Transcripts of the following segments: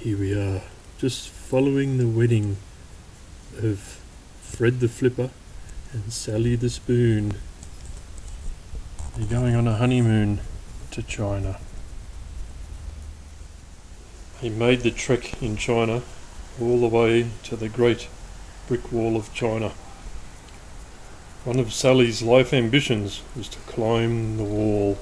Here we are, just following the wedding of Fred the Flipper and Sally the Spoon. They're going on a honeymoon to China. He made the trek in China all the way to the Great Brick Wall of China. One of Sally's life ambitions was to climb the wall.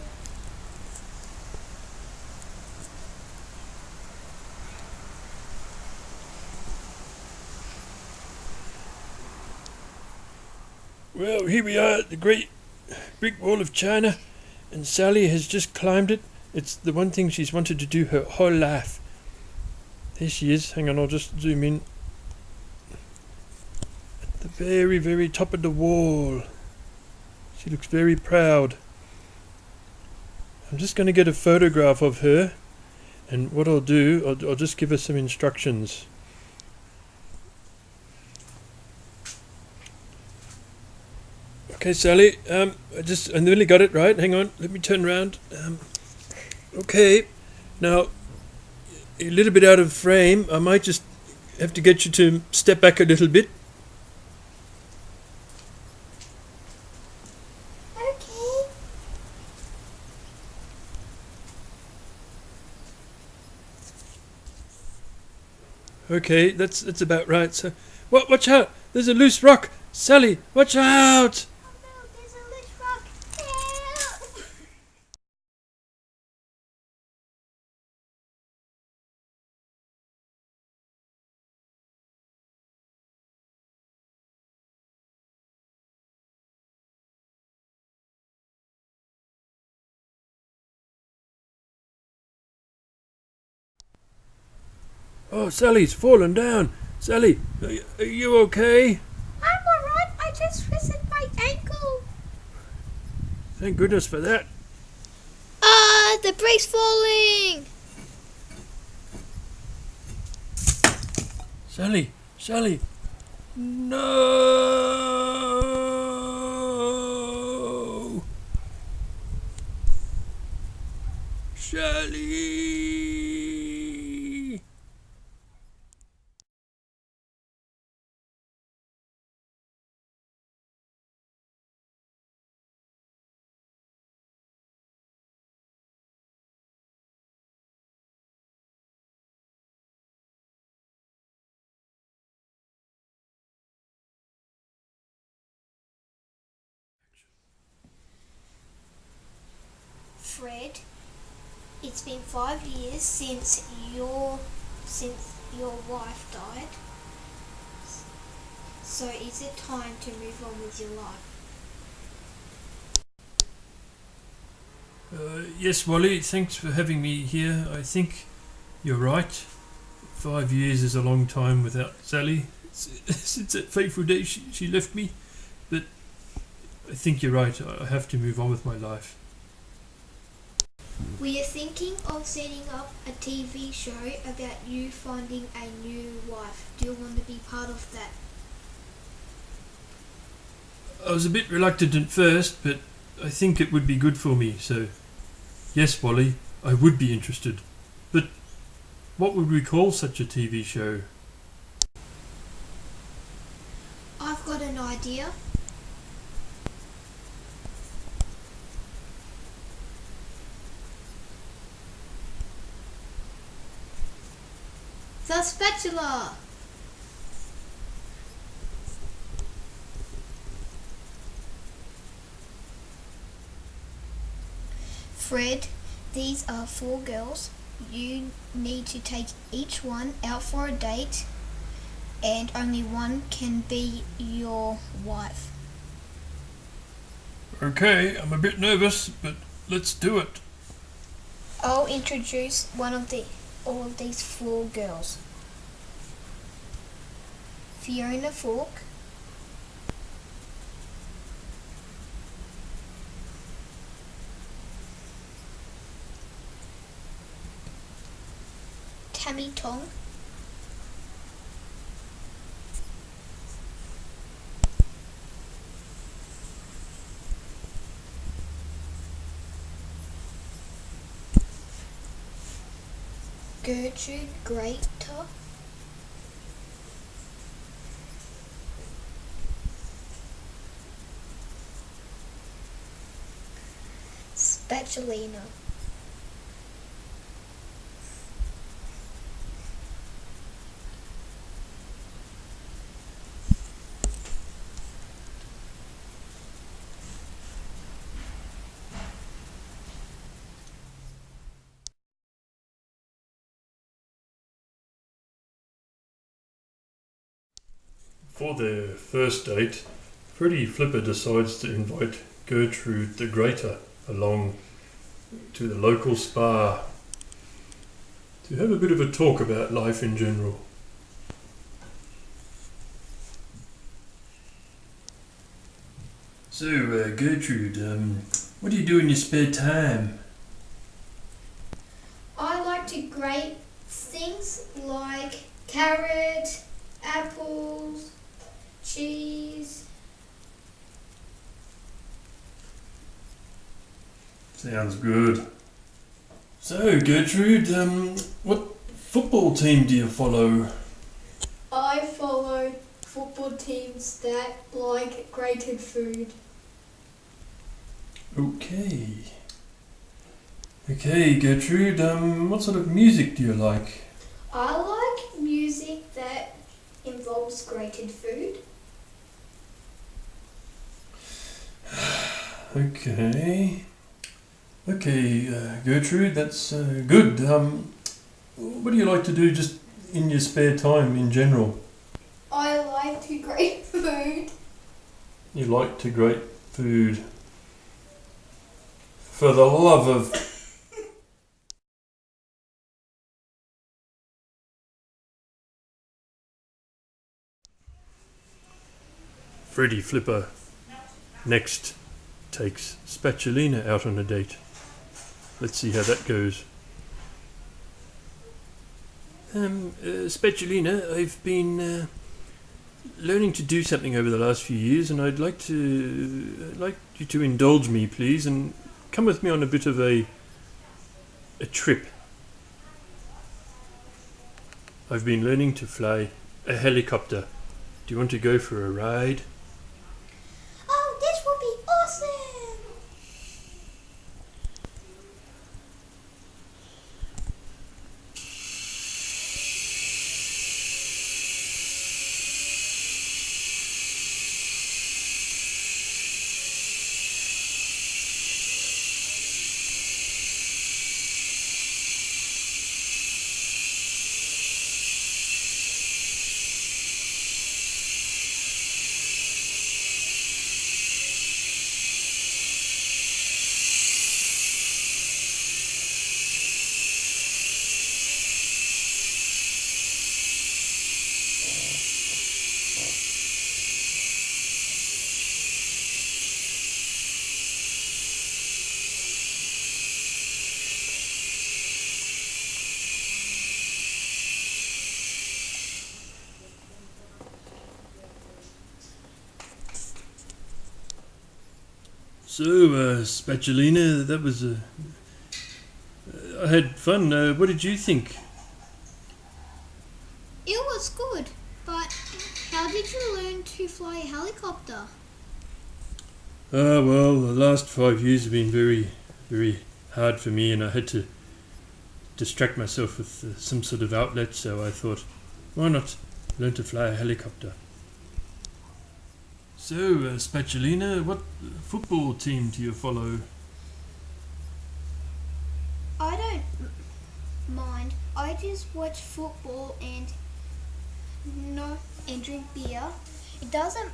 Well, here we are at the Great Brick Wall of China, and Sally has just climbed it. It's the one thing she's wanted to do her whole life. There she is. Hang on, I'll just zoom in. At the very, very top of the wall. She looks very proud. I'm just going to get a photograph of her, and what I'll do, I'll just give her some instructions. Okay, Sally, I nearly got it right. Hang on, let me turn around. Okay, now, a little bit out of frame. I might just have to get you to step back a little bit. Okay. Okay, that's about right. So, watch out! There's a loose rock. Sally, watch out! Oh no, there's a loose rock. Help! Oh, Sally's fallen down. Sally, are you okay? I'm alright, I just twisted my ankle. Thank goodness for that. Ah, the brick's falling. Sally. No! Sally! Fred, it's been 5 years since your wife died. So is it time to move on with your life? Yes, Wally, thanks for having me here. I think you're right. 5 years is a long time without Sally. Since that fateful day she left me. But I think you're right. I have to move on with my life. Were you thinking of setting up a TV show about you finding a new wife? Do you want to be part of that? I was a bit reluctant at first, but I think it would be good for me, so yes, Wally, I would be interested. But what would we call such a TV show? I've got an idea. The Spatula! Fred, these are 4 girls. You need to take each one out for a date, and only one can be your wife. Okay, I'm a bit nervous, but let's do it. I'll introduce all of these 4 girls. Fiona Falk, Tammy Tong, Gertrude Greater. Spatulina. For their first date, Freddy Flipper decides to invite Gertrude the Greater along to the local spa to have a bit of a talk about life in general. So, Gertrude, what do you do in your spare time? I like to grate things like carrot, apples, cheese. Sounds good. So, Gertrude, what football team do you follow? I follow football teams that like grated food. Okay. Okay, Gertrude, what sort of music do you like? I like music that involves grated food. Okay. Okay, Gertrude, that's good. What do you like to do just in your spare time in general? I like to grate food. You like to grate food. For the love of... Freddy Flipper next takes Spatulina out on a date. Let's see how that goes. Spatulina, I've been learning to do something over the last few years, and I'd like you to indulge me, please, and come with me on a bit of a trip. I've been learning to fly a helicopter. Do you want to go for a ride? Oh, this will be awesome! So, Spatulina, that was I had fun. What did you think? It was good, but how did you learn to fly a helicopter? Well, the last 5 years have been very, very hard for me, and I had to distract myself with some sort of outlet, so I thought, why not learn to fly a helicopter? So, Spatulina, what football team do you follow? I don't mind. I just watch football and drink beer. It doesn't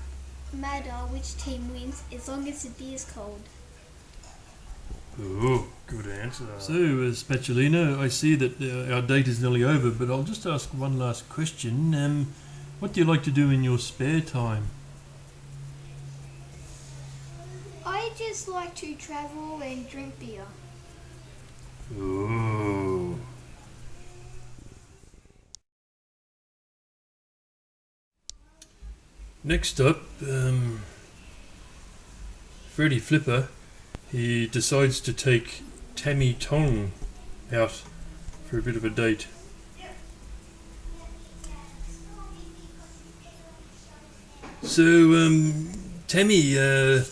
matter which team wins as long as the beer's cold. Oh, good answer. So, Spatulina, I see that our date is nearly over, but I'll just ask one last question. What do you like to do in your spare time? I just like to travel and drink beer. Oh. Next up, Freddy Flipper, he decides to take Tammy Tong out for a bit of a date. So, Tammy, I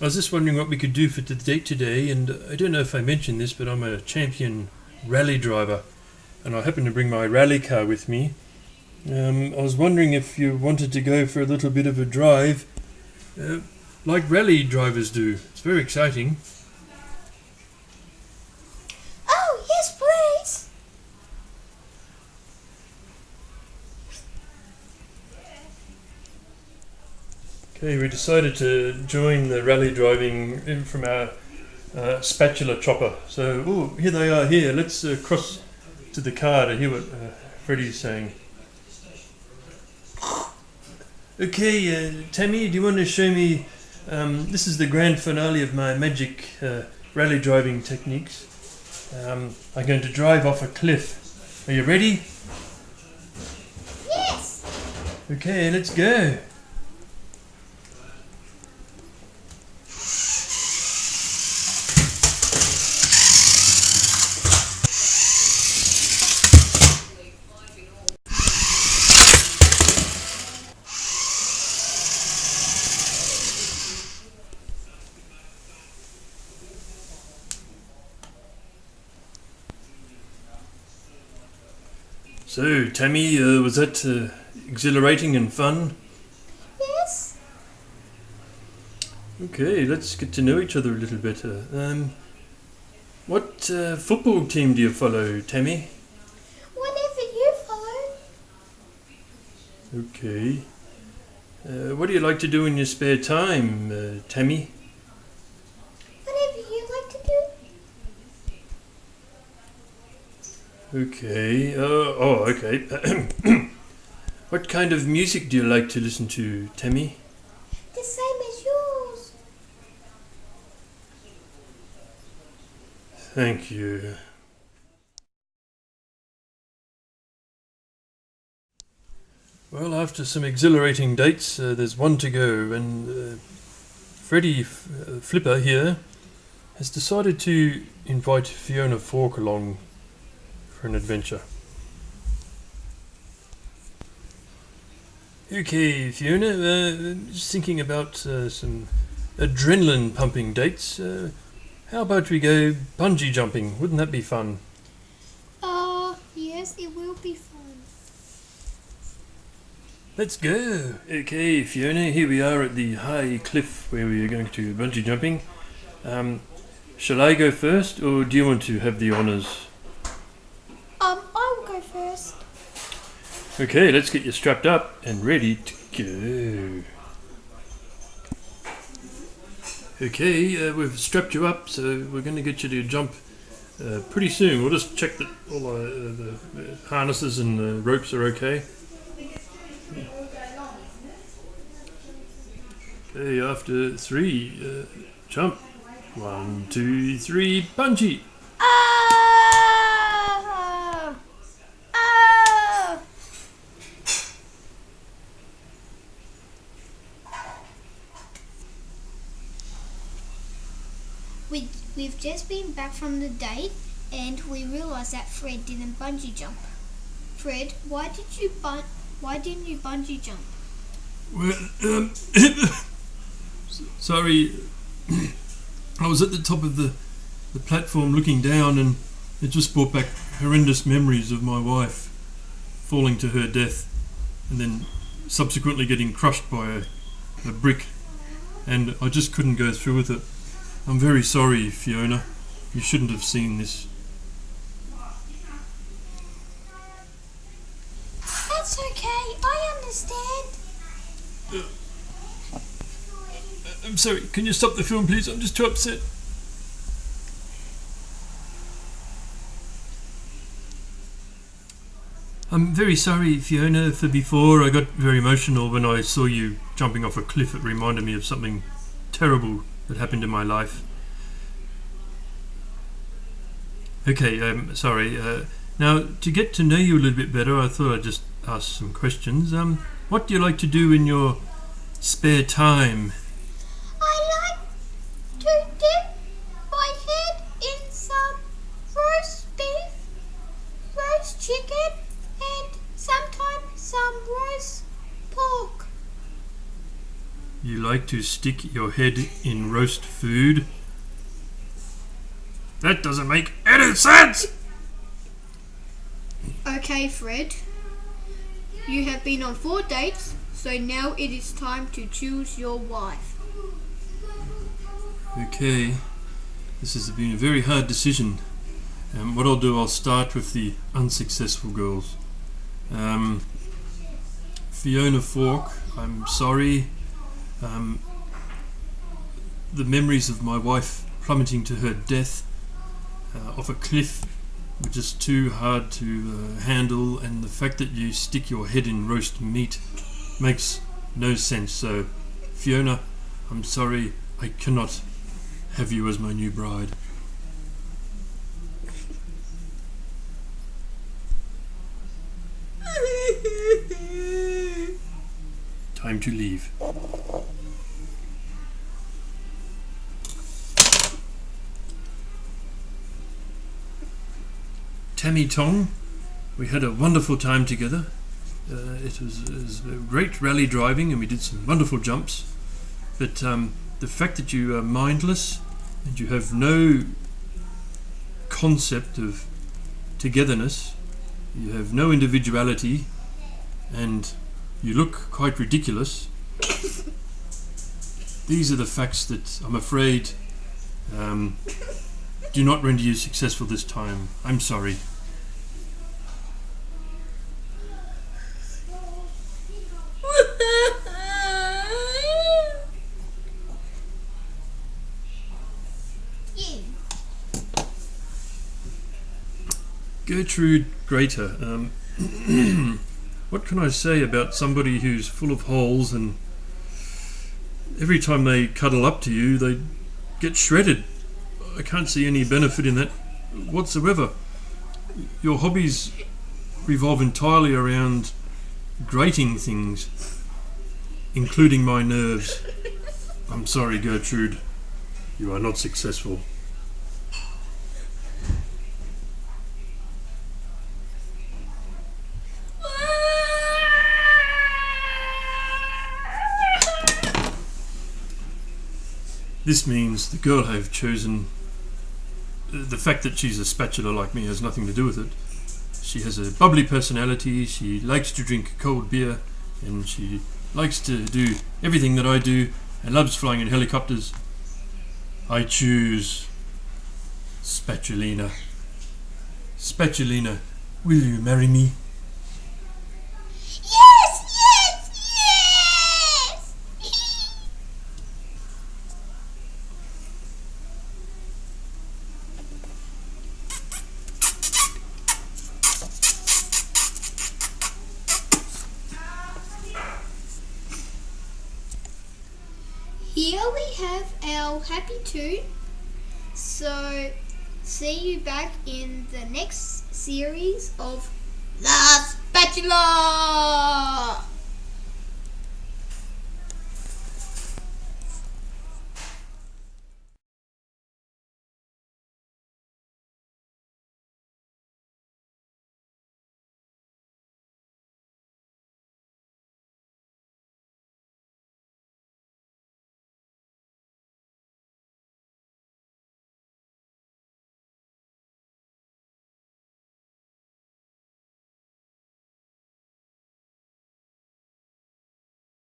was just wondering what we could do for the date today, and I don't know if I mentioned this, but I'm a champion rally driver, and I happen to bring my rally car with me. I was wondering if you wanted to go for a little bit of a drive, like rally drivers do. It's very exciting. Oh, yes, please. Okay, we decided to join the rally driving in from our Spatula chopper. So, here they are here. Let's cross to the car to hear what Freddy's saying. Okay, Tammy, do you want to show me? This is the grand finale of my magic rally driving techniques. I'm going to drive off a cliff. Are you ready? Yes. Okay, let's go. So, Tammy, was that exhilarating and fun? Yes. Okay, let's get to know each other a little better. What football team do you follow, Tammy? Whatever you follow. Okay. What do you like to do in your spare time, Tammy? Whatever you like to do. Okay. Okay. What kind of music do you like to listen to, Tammy? The same as yours. Thank you. Well, after some exhilarating dates, there's one to go, and Freddy Flipper here has decided to invite Fiona Falk along for an adventure. Okay, Fiona, just thinking about some adrenaline pumping dates. How about we go bungee jumping? Wouldn't that be fun? Yes, it will be fun. Let's go. Okay, Fiona, here we are at the high cliff where we are going to bungee jumping. Shall I go first, or do you want to have the honours? I will go first. Okay, let's get you strapped up and ready to go. Okay, we've strapped you up, so we're going to get you to jump pretty soon. We'll just check that all the harnesses and the ropes are okay. Okay, after 3, jump. 1, 2, 3, bungee. Ah! Ah! We've just been back from the date, and we realised that Fred didn't bungee jump. Fred, why didn't you bungee jump? Well, sorry, I was at the top of the platform looking down, and it just brought back horrendous memories of my wife falling to her death and then subsequently getting crushed by a brick, and I just couldn't go through with it. I'm very sorry, Fiona. You shouldn't have seen this. That's okay, I understand. I'm sorry, can you stop the film, please? I'm just too upset. I'm very sorry, Fiona, for before. I got very emotional when I saw you jumping off a cliff. It reminded me of something terrible that happened in my life. Okay, sorry. Now, to get to know you a little bit better, I thought I'd just ask some questions. What do you like to do in your spare time? I like to dip my head in some roast beef, roast chicken, and sometimes some roast pork. You like to stick your head in roast food? That doesn't make any sense! Okay, Fred. You have been on 4 dates, so now it is time to choose your wife. Okay, this has been a very hard decision. What I'll do, I'll start with the unsuccessful girls. Fiona Falk, I'm sorry. The memories of my wife plummeting to her death off a cliff were just too hard to handle, and the fact that you stick your head in roast meat makes no sense. So, Fiona, I'm sorry, I cannot have you as my new bride. Time to leave. Tammy Tong, we had a wonderful time together. It was a great rally driving, and we did some wonderful jumps. But the fact that you are mindless and you have no concept of togetherness, you have no individuality, and you look quite ridiculous. These are the facts that I'm afraid do not render you successful this time. I'm sorry. Gertrude Greater. What can I say about somebody who's full of holes, and every time they cuddle up to you, they get shredded? I can't see any benefit in that whatsoever. Your hobbies revolve entirely around grating things, including my nerves. I'm sorry, Gertrude. You are not successful. This means the girl I have chosen, the fact that she's a spatula like me has nothing to do with it. She has a bubbly personality, she likes to drink cold beer, and she likes to do everything that I do, and loves flying in helicopters. I choose Spatulina. Spatulina, will you marry me? Yes, yes, yes! Here we have our happy tune. So, see you back in the next series of La Spatula!